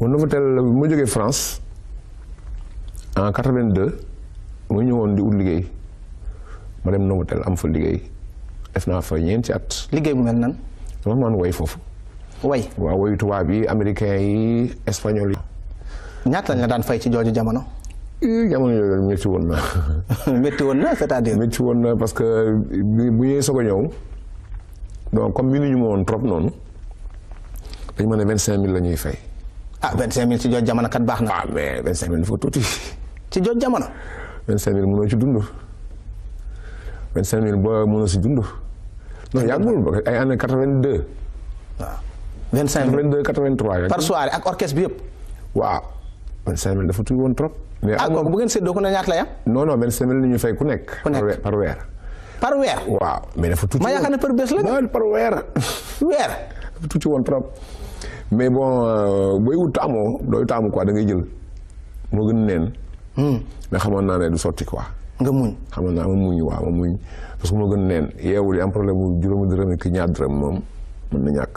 Bon Novotel mu jógee France en 82 mu ñëwoon di ut liggéey ma dem Novotel am fa liggéey def naa fa ñeenti at. liggéey bu mel nan. dama mën woy foofu. way waaw woyu tubaab yi américain yi espagnol yi. ñaata lañ la daan fay ci jooju jamono. jamono yooyu métti woon na. métti woon na c'est-à-dire. métti woon na parce que bu ñuy soog a ñëw donc comme mënuñu ma woon trop noonu dañ ma ne 25000 la ñuy fay. ah 25000 ci jooju jamono kat baax na. ah mais 25000 dafa tuuti. ci jooju jamono. 25000 mënoo ci dund. 25000 ba mënoo si dund. non yàggul ba ay année 82. waaw 25000 82 83. par soirée ak orchestre bi yëpp. waaw 25000 dafa tuuti woon trop. mais ah kooku bu ngeen séddoo ko ne ñaata la yam. non non 25000 la ñuy fay ku nekk. ku nekk par weer. par weer. waaw mais dafa tuuti. ma yaakaar ne par bés la. non par weer. weer. dafa tuuti woon trop. mais bon booy wut taamoo dooy taamu quoi da ngay jël moo gën neen. mais xamoon naa ne du sotti quoi. nga muñ. xamoon naa ma muñ waaw ma muñ parce que moo gën neen yeewul yi am problème mu juróomi dërëm ak ñaar dërëm moom mën na ñàkk.